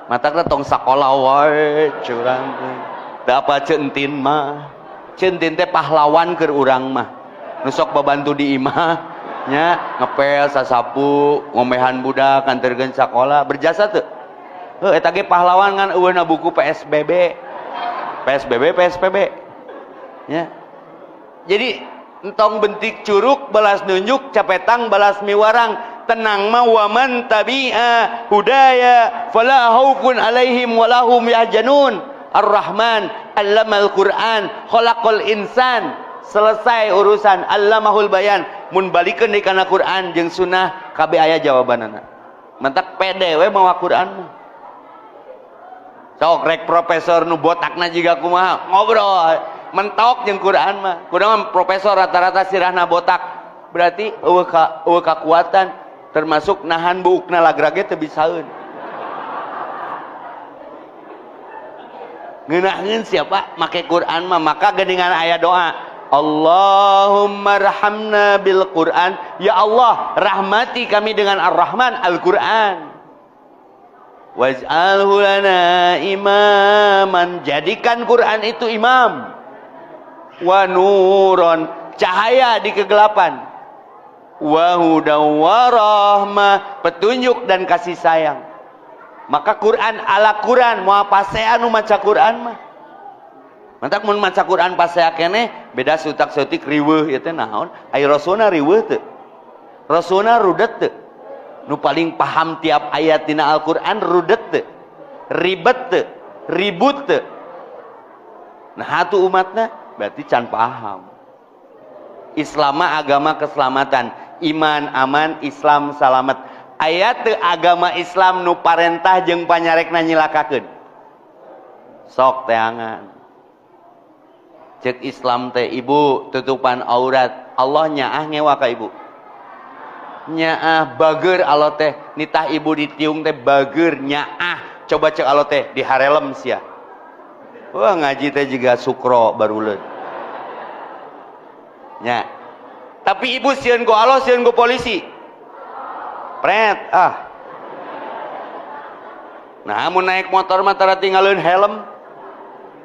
Speaker 1: Matakna tong sakola wae curang teh. Da apa centin mah. Centin teh pahlawan keur urang mah. Nu sok babantu di imah nya ngepel sasapu ngomehan budak kanterkeun sakola berjasa teu? Heuh eta ge pahlawan ngan eueuna buku PSBB. PSBB nya. Jadi entong bentik curug balas nunjuk capetang balas miwarang tenang mah waman tabi'a hudaya fala khaufun alaihim walahum yahjanun. Ar-Rahman allamal Qur'an khalaqal insan. Selesai urusan allamahul bayan. Mun balikeun deui kana Qur'an jeung sunnah kabeh aya jawabanana. Mantak pede we mawa Qur'an mah. Sok rek profesor nu botakna jiga kumaha ngobrol mentok jeung Quran mah. Kunaon mah profesor rata-rata sirahna botak. Berarti eueuh kakuatan termasuk nahan buukna lagrage teu bisaeun. Ngeunaheun siapa make Quran mah maka geuningan aya doa. Allahumma rahamna bil Quran. Ya Allah, rahmati kami dengan Ar-Rahman Al-Quran. Waj'alhu lana imaman. Jadikan Quran itu imam. Wa nuron, cahaya di kegelapan. Wa hudaw wa rahmah, petunjuk dan kasih sayang. Maka Quran ala Quran, mau pasea nu maca Quran mah. Mantak mun maca Quran pasea keneh beda sutak sutik riweuh ieu teh naon? Ai rasulna riweuh teu? Rasulna rudet teu? Nu paling paham tiap ayat dina Al-Qur'an rudet teu? Ribet teu? Ribut teu? Nah atuh umatna berarti can paham. Islam agama keselamatan, iman aman, Islam salamet. Ayat teu agama Islam nu parentah jeung panyarekna nyilakakeun. Sok teangan. Cek Islam teh ibu tutupan aurat. Allah nyaah ngewa ka ibu. Nyaah bager Allah teh nitah ibu ditiung teh bager nyaah. Coba cek Allah teh di harelem sia. Wah ngaji teh juga sukro baruleun. Nya. Tapi ibu sieun ku Allah sieun ku polisi. Pret ah. Nah mun naik motor mah tara tinggalkeun helm.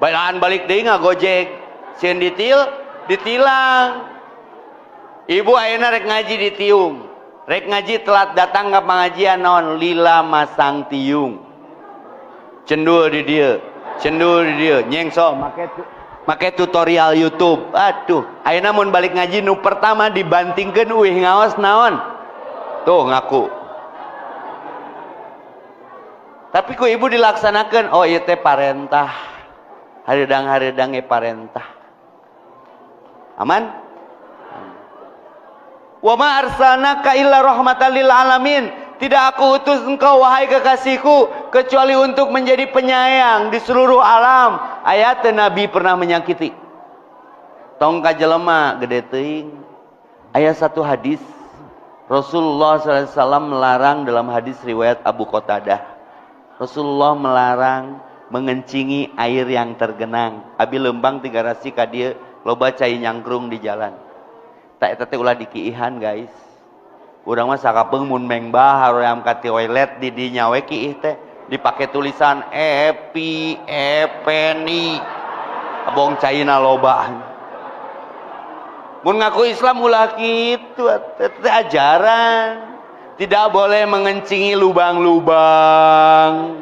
Speaker 1: Bailaan balik deui ngagojek. Sieun ditilang. Ibu ayeuna rek ngaji ditiung. Rek ngaji telat datang ka pengajian naon lila masang tiung. Cendul di dieu. Cendul di dieu. Nyengso make tutorial YouTube. Aduh, ayeuna mun balik ngaji nu pertama dibantingkeun uih ngaos naon? Tuh ngaku. Tapi ku ibu dilaksanakan. Oh ieu teh parentah. Hareudang-hareudang ge parentah. Aman? Wa ma arsalnaka illa rahmatan lil alamin. Tidak aku utus engkau wahai kekasihku kecuali untuk menjadi penyayang di seluruh alam. Ayat Nabi pernah menyakiti. Tong ka jelema gede teuing. Aya satu hadis Rasulullah SAW melarang dalam hadis riwayat Abu Qatadah. Rasulullah melarang mengencingi air yang tergenang. Abi lembang 3 rasi ka dieu loba cai nyangkrung di jalan. Tak eta teh ulah dikiihan guys. Urang mah sakapeung mun mengbah haroyam ka toilet di dinya we kiih teh dipake tulisan epi epeni. Abong caina loba. Mun ngaku Islam ulah kitu teh ajaran. Tidak boleh mengencingi lubang-lubang.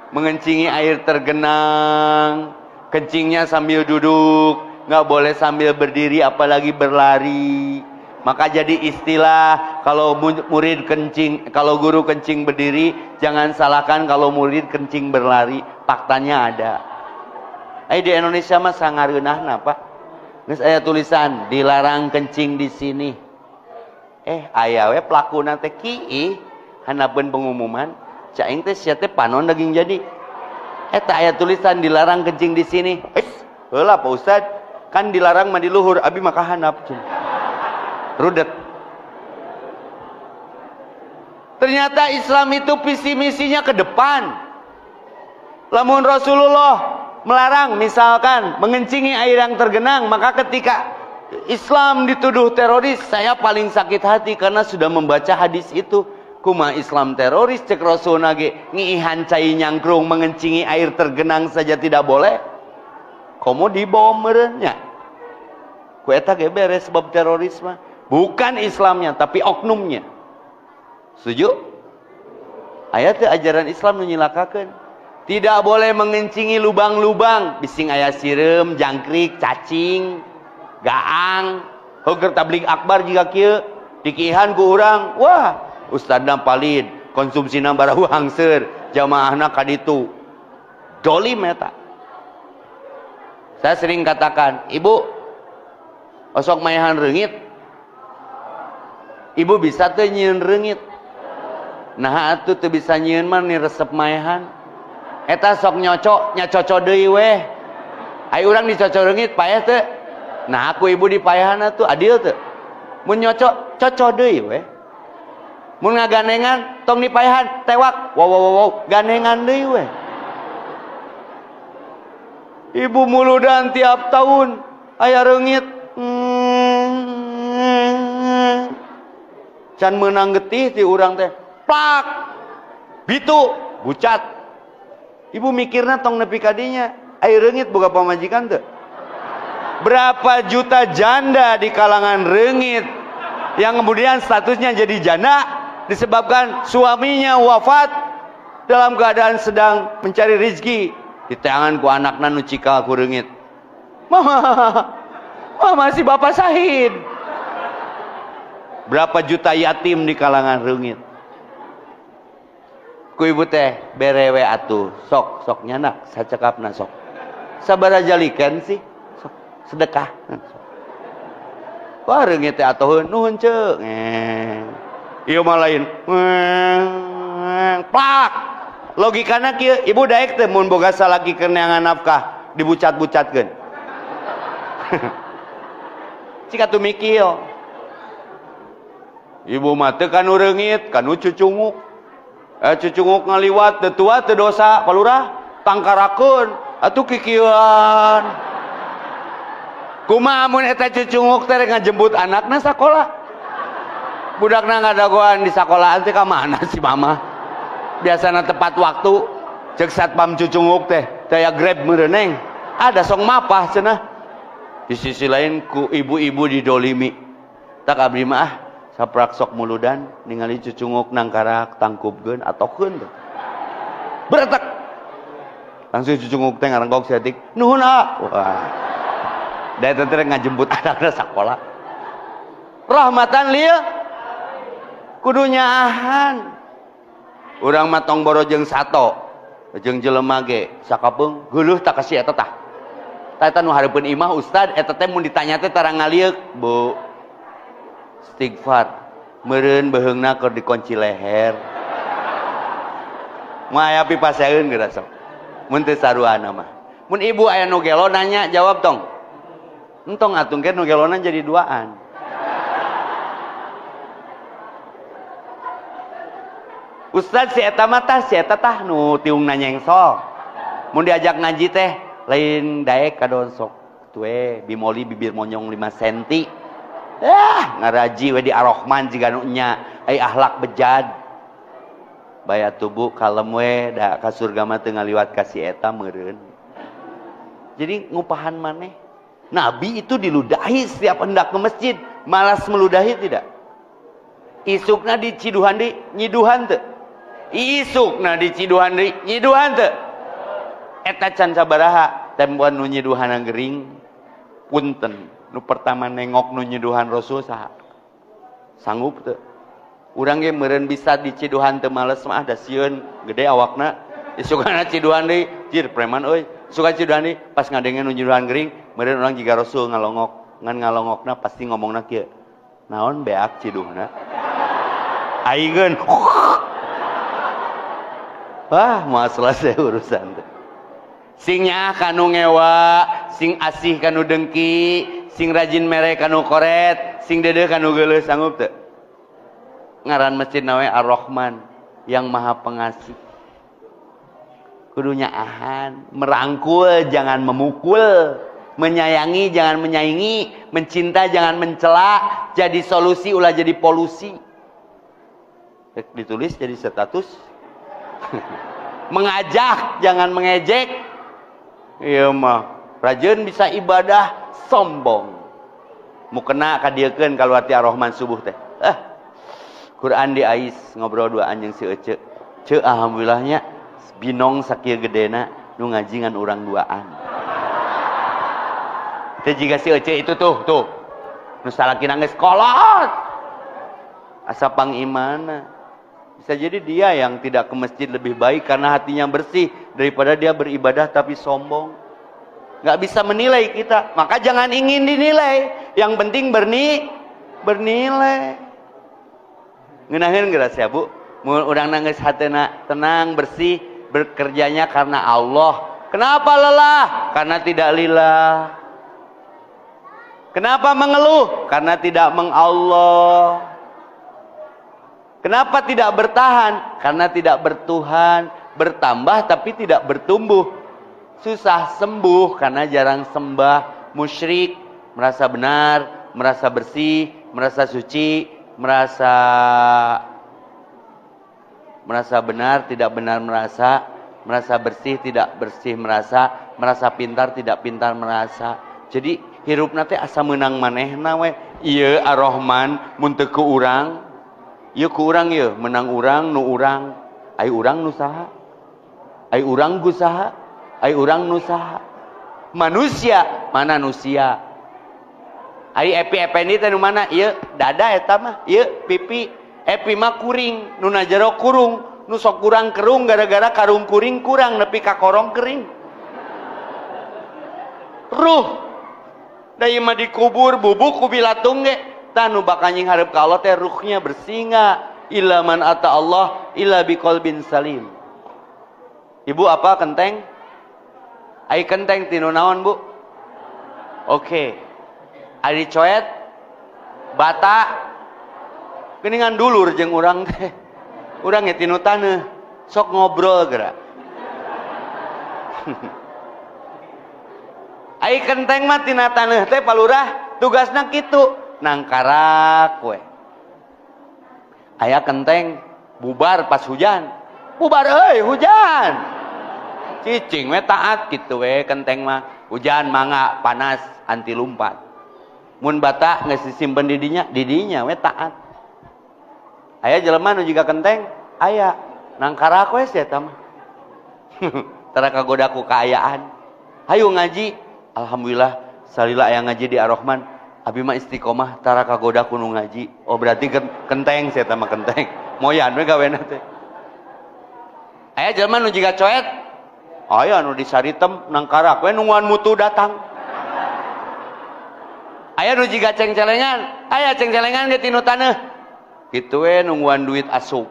Speaker 1: Mengencingi air tergenang, kencingnya sambil duduk, nggak boleh sambil berdiri apalagi berlari. Maka jadi istilah kalau murid kencing, kalau guru kencing berdiri, jangan salahkan kalau murid kencing berlari. Faktanya ada. Di Indonesia mah sangareunahna Pak. Geus aya tulisan dilarang kencing di sini. Aya we pelakuna teh kiih hanapeun pengumuman. Caing teh sia teh panon daging jadi. Eta aya tulisan dilarang kencing di sini. Heula Pak Ustad, kan dilarang mah di luhur, abi mah kahandap. Rudet. Ternyata Islam itu visi misinya ke depan. Lamun Rasulullah melarang misalkan mengencingi air yang tergenang, maka ketika Islam dituduh teroris, saya paling sakit hati karena sudah membaca hadis itu. Kuma Islam teroris cek Rasul nage ngihan cai nyangkrung mengencingi air tergenang saja tidak boleh. Komo dibom merenya. Ku eta ge beres sebab terorisme. Bukan Islamnya tapi oknumnya. Setuju? Ayat ajaran Islam menyilakakan. Tidak boleh mengencingi lubang-lubang, bising aya sireum, jangkrik, cacing, gaang. Heukeur tablik akbar jika kieu dikihan ku urang, wah, ustadna palid, konsumsina barahu hangser, jamaahna kaditu. Dolim eta. Saya sering katakan, "Ibu, osok maehan reungit." Ibu bisa teu nyieun reungit. Nah atuh teu bisa nyieun mah ni resep maehan. Eta sok nyocok, nyacoco deui weh. Ai urang dicocok reungit payah teu? Nah aku ibu di payahan tuh adil teu? Mun nyocok, cocok deui weh. Mun ngagandengan, tong di payahan, tewak, wow, gandengan deui weh. Ibu muludan tiap tahun aya reungit. Can meunang getih ti urang teh. Plak. Bitu, bucat. Ibu mikirna tong nepi kadinya, air reungit boga pamajikan teu? Berapa juta janda di kalangan reungit yang kemudian statusnya jadi janda disebabkan suaminya wafat dalam keadaan sedang mencari rezeki di tangan ku anakna nu cikal ku reungit. Mama si bapak syahid. Berapa juta yatim di kalangan reungit. Ku ibu teh berewe atuh, sok nyanak sacekapna sok. Sabaraha jalikeun sih? Sok sedekah. Wah reungit teh atuheun nuhun ceuk. Ieu mah lain. Plak. Logikana kieu, ibu daek teh mun boga salaki keur neangan nafkah dibucat-bucatkeun. Cik atuh mikil. Ibu mah teu kanu reungit, kanu cucunguk. Cucunguk ngaliwat teu tua teu dosa palurah tangkarakeun atuh kikieuan. Kumaha mun eta cucunguk teh ngajemput anakna sakola? Budakna ngadagoan di sakolahan teh ka mana si mama? Biasana tepat waktu cek satpam cucunguk teh daya grab meureun. Ada song mapah cenah. Di sisi lain ku ibu-ibu didolimi. Tak abdi mah saprak sok muludan ningali cucunguk nangkarak tangkupkeun atokeun teh. Beretek. Langsung cucunguk teh ngarenggok saeutik, "Nuhun, ah." Wah. Da eta teh ngajemput anakna sakola. Rahmatan lil kudu nyaahan. Urang mah tong boro jeung sato, jeung jelema ge sakapeung geuleuh tak kasih eta tah. Tah eta nu hareupeun imah ustad eta teh mun ditanya teh tara ngaliuk, Bu. Istighfar meureun beheungna keur dikunci leher. Moal aya pipaseun geura sok. Mun teu saruana mah. Mun ibu aya nu gelo nanya jawab tong. Entong atuh ke nu gelona jadi duaan. Ustaz si eta mah tah si eta tah nu tiung nanyengsol. Mun diajak ngaji teh lain daek kadon sok. Tueh bimoli bibir monyong 5 cm. Ngaraji we di Ar-Rahman jiga nu nya ai akhlak bejad. Baya tubuh kalem we da ka surga mah teu ngaliwat ka si eta meureun. Jadi ngupahan maneh. Nabi itu diludahi setiap hendak ke masjid, malas meludahi tidak? Isukna di ciduhan di nyiduhan teu? Isukna di ciduhan di nyiduhan teu? Eta can sabaraha tempoan nu nyiduhan gering punten. Nu pertama nengok nu nyiduhan Rasul saha? Sanggup teu? Urang ge meureun bisa di ciduhan teu males mah da sieun gede awakna. Isukna ciduhan deui, jir preman euy. Suka ciduhan deui pas ngadengen nu nyiduhan gering, meureun urang jiga Rasul ngalongok. Ngan ngalongokna pasti ngomongna kieu. Naon beak ciduhna? Aingkeun. Wah, moal selesai urusan teh. Sing nyaah kanu ngewa, sing asih kanu dengki, sing rajin mere kanu koret, sing dedeh kanu geuleuh sanggup teu? Ngaran masjid nawe Ar-Rahman, yang Maha Pengasih. Kudunya ahan, merangkul jangan memukul, menyayangi jangan menyaingi, mencinta jangan mencela, jadi solusi ulah jadi polusi. Ditulis jadi status. Mengajak jangan mengejek. Iya mah, rajin bisa ibadah sombong. Mau kena kadiekeun kalau hati Ar-Rahman subuh teh. Quran di ais ngobrol duaan jeung si Ece. Ceu alhamdulillahnya binong sakieu gedena nu ngaji ngan urang duaan. Teh jiga si Ece itu tuh. Nu salakina geus kolot. Asa pangimana. Bisa jadi dia yang tidak ke masjid lebih baik karena hatinya bersih daripada dia beribadah tapi sombong. Nggak bisa menilai kita, maka jangan ingin dinilai. Yang penting bernilai. Ngeunaheun geura sia Bu, mun urang nangis hatena tenang, bersih, bekerjanya karena Allah. Kenapa lelah? Karena tidak lillah. Kenapa mengeluh? Karena tidak mengallah. Kenapa tidak bertahan? Karena tidak bertuhan. Bertambah tapi tidak bertumbuh. Susah sembuh karena jarang sembah. Musyrik, merasa benar, merasa bersih, merasa suci, merasa benar, tidak benar merasa bersih, tidak bersih merasa pintar, tidak pintar merasa. Jadi hirup nate asa menang manehna we. Ieu Ar-Rahman mun teu ku urang. Ieu ku urang ieu, menang urang nu urang. Ai urang nu saha? Ai urang gu saha? Ai urang nu saha? Manusia, mana nusia? Ai epi-epeni teh nu mana? Ieu dada eta mah, ieu pipi. Epi mah kuring, nu na jero kurung, nu sok kurang kerung gara-gara karung kuring kurang nepi ka korong kering. Ruh da mah dikubur bubuk ku bilatung ge. Tanu bakal nying hareup ka Allah teh ruhnya bersih illa man ata Allah illa biqalbin salim. Ibu apa kenteng? Ai kenteng tinu naon Bu? Oke. Ari coet bata geuningan dulur jeung urang teh. Urang ge tinu taneuh sok ngobrol geura. Ai kenteng mah tina taneuh teh palurah tugasna kitu. Nangkarak we. Aya kenteng bubar pas hujan. Bubar euy hujan. Cicing we taat kitu we kenteng mah. Hujan mangga panas anti lumpat. Mun bata geus disimpen di dinya we taat. Aya jelema nu jiga kenteng? Aya. Nangkarak we sia eta mah. Tara kagoda ku kaayaan. Hayu ngaji. Alhamdulillah salila aya ngaji di Ar-Rahman. Abi mah istiqomah tara kagoda kudu ngaji. Oh berarti kenteng saya mah kenteng. Moyan we gawena teh. Aya jelema nu jiga coet. Aya nu disaritem nangkarak we nungguan mutu datang. Aya nu jiga ceng-celengan. Aya ceng-celengan ge tinu taneuh. Kitu we nungguan duit asup.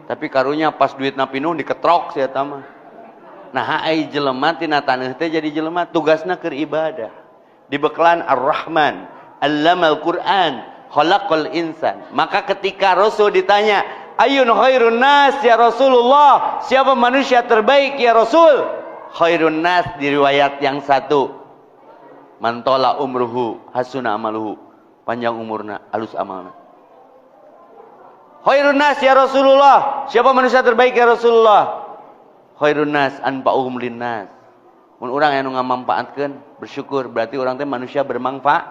Speaker 1: Tapi karunya pas duitna pinuh diketrok sia eta mah. Nah ai jelema tina taneuh teh jadi jelema tugasna keur ibadah. Dibekalan Ar-Rahman, Allamal Quran, Khalaqal Insan. Maka ketika Rasul ditanya, Ayun khairun nas ya Rasulullah, siapa manusia terbaik ya Rasul? Khairun nas di riwayat yang satu, mantola umruhu hasuna amaluhu, panjang umurna alus amalna. Khairun nas ya Rasulullah, siapa manusia terbaik ya Rasulullah? Khairun nas anfa'uhum linnas. Mun urang anu ngamanfaatkeun bersyukur berarti orang teh manusia bermanfaat.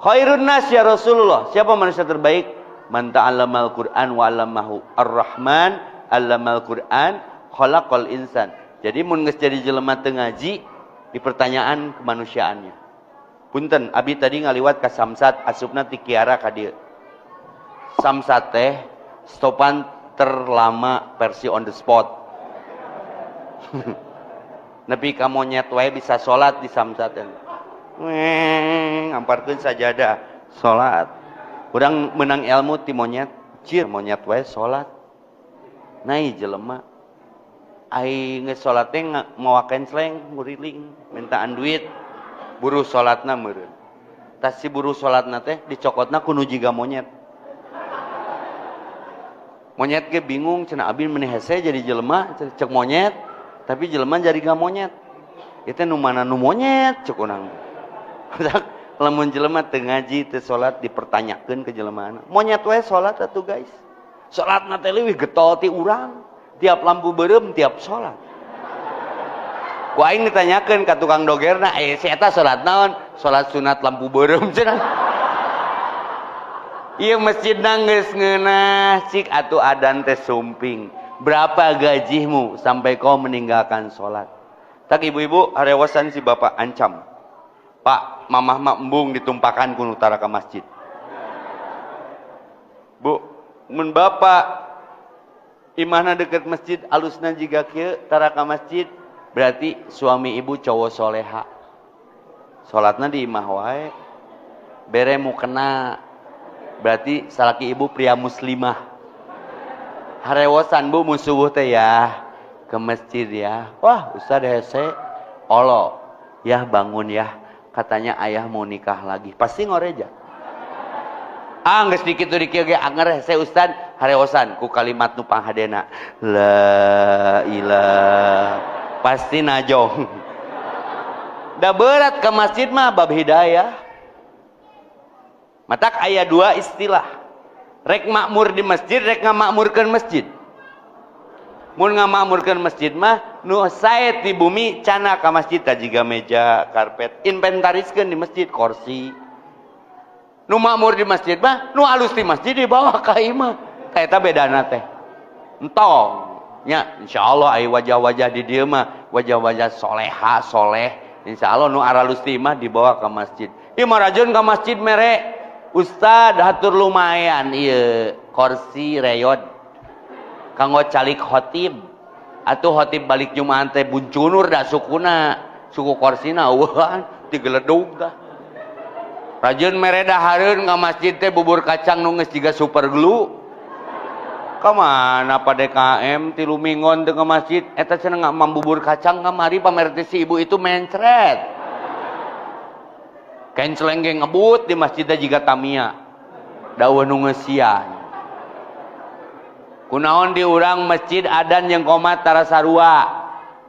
Speaker 1: Khairun nas ya Rasulullah, siapa manusia terbaik? Man ta'allamal Qur'an wa 'allamahu. Ar-Rahman 'allamal Qur'an khalaqal insan. Jadi mun geus jadi jelema teu ngaji di pertanyaan kemanusiaannya. Punten, abi tadi ngaliwat ka Samsat asupna ti Kiara ka dieu. Samsat teh stopan terlama versi on the spot. Nepi ka monyet wae bisa salat di Samsat. Ngamparkeun sajadah salat. Urang menang ilmu ti monyet, cir monyet wae salat. Nai jelema ai geus salat teh ngowakeun sleng nguriling mintaan duit buru salatna meureun. Tas si buru salatna teh dicokotna ku nu jiga monyet. Monyet ge bingung cenah abi meneh hese jadi jelema cek monyet tapi jelema jadi gak monyet. Itu nu mana nu monyet cek urang. Lamun jelema teu ngaji teu salat dipertanyakeun ke jelemaana. Monyet we salat atuh guys. Salatna teh leuwih getol ti urang. Tiap lampu beureum tiap salat. Ku aing ditanyakeun ka tukang dogerna, si eta salat naon? Salat sunat lampu beureum cenah. Ieu masjidna geus ngeunah cik atuh adan teh sumping. Berapa gajimu sampai kau meninggalkan salat? Tak ibu-ibu harewasan si bapak ancam. Pak, mamah mak embung ditumpakan ku utara ka masjid. Bu, mun bapak imahna deket masjid alusna jiga kieu tara ka masjid, berarti suami ibu cowok soleha. Salatna di imah wae. Bere mukena. Berarti salaki ibu pria muslimah. Harewosan bu musuh teh ya ke masjid ya. Wah, ustad hese olo ya bangun ya. Katanya ayah mau nikah lagi. Pasti ngoreja. Geus dikitu dikieu ge anger hese ustad harewosan ku kalimat nu panghadena. La ilah. Pasti najong. Da berat ke masjid mah bab hidayah. Matak aya dua istilah. Rek makmur di masjid, rek ngamakmurkeun masjid. Mun ngamakmurkeun masjid mah nu sae ti bumi cana ka masjid tajiga meja, karpet, inventariskeun di masjid kursi. Nu makmur di masjid mah nu alus di masjid dibawa ka imah. Eta bedana teh. Entong nya insyaallah aya wajah-wajah di dieu mah wajah-wajah soleha, soleh. Insyaallah nu aralus ti imah dibawa ka masjid. Ieu mah rajeun ka masjid mere. Ustad hatur lumayan ieu kursi reyod kanggo calik khotib atuh khotib balik Jumaan teh buncunur da sukuna suku korsina eueuhan digeledug dah rajeun mere dahareun ka masjid teh bubur kacang nu geus jiga super glue ka mana pa DKM ti Lumingon teu ka masjid eta cenah ngamam bubur kacang kamari pamer teh si ibu itu mencret. Kain celenge ngebut di masjidnya juga Tamia. Dawa nu ngeusian. Kunaon di urang masjid adan yang komat tara sarua.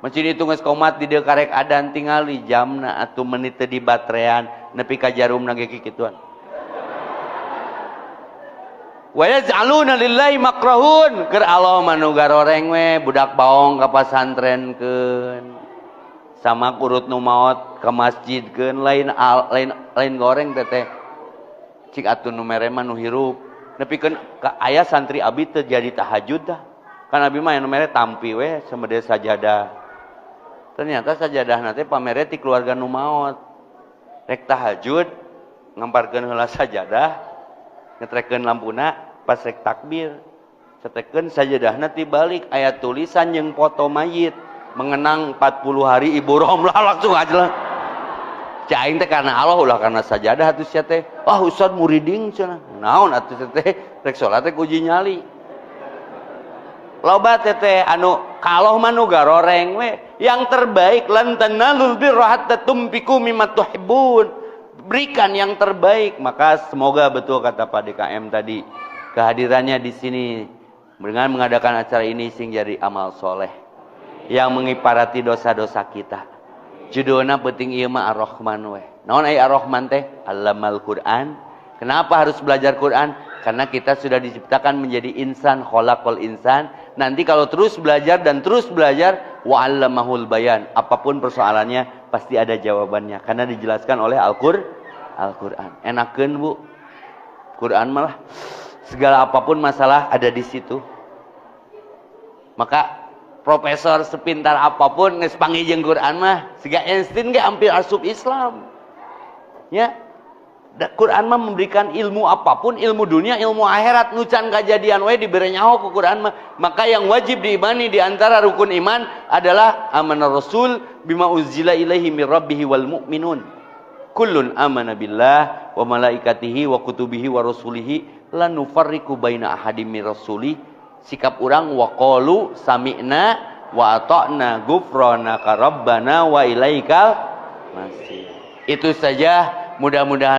Speaker 1: Masjid itu geus komat di dieu karek adan tinggal di jamna atuh menit teu di batrean nepi ka jarumna ge kikituan. Wa yaj'aluna lillahi makrahun keur Allah manu garoreng we budak baong ka pasantrenkeun. Sama kurut nu maot ke masjid keun lain goreng teteh cik atuh nu mere mah nu hirup nepikeun ka aya santri abi teu jadi tahajud dah kan abi mah anu mere tampi we samede sajadah ternyata sajadahna teh pamere ti keluarga nu maot rek tahajud ngamparkeun heula sajadah ngetrekeun lampuna pas rek takbir cetekeun sajadahna ti balik aya tulisan jeung foto mayit mengenang 40 hari ibu romlah langsung aja lah. Caing teh karena Allah ulah karena sajadah atuh sia teh. Ah ustad muriding cenah. Naon atuh teh rek salat teh uji nyali. Loba teh anu kaloh mah nu garoreng we. Yang terbaik lan tanalul birra hatta tumpiku mimma tuhibbun. Berikan yang terbaik. Maka semoga betul kata Pak DKM tadi kehadirannya di sini dengan mengadakan acara ini sing jadi amal soleh yang mengiparati dosa-dosa kita. Judulna penting ieu mah Ar-Rahman we. Naon aya Ar-Rahman teh? Allamal Quran. Kenapa harus belajar Quran? Karena kita sudah diciptakan menjadi insan, khalaqal insan. Nanti kalau terus belajar dan terus belajar, wa 'allamahul bayan. Apapun persoalannya pasti ada jawabannya karena dijelaskan oleh Al-Qur'an. Enakeun Bu. Quran malah segala apapun masalah ada di situ. Maka profesor sepintar apapun geus pangijeng Quran mah siga Einstein ge hampir asup Islam. Ya. Quran mah memberikan ilmu apapun, ilmu dunia, ilmu akhirat nu can kajadian we dibere nyaho ku Quran mah. Maka yang wajib diimani di antara rukun iman adalah amanar rasul bima uzila ilaihi mir rabbihi wal mu'minun. Kullun amana billah wa malaikatihi wa kutubihi wa rasulihi la nufarriqu baina ahadim mir rasuli. Sikap orang wa qalu sami'na wa ata'na ghufranaka rabbana wa ilaikal masih. Itu saja, mudah-mudahan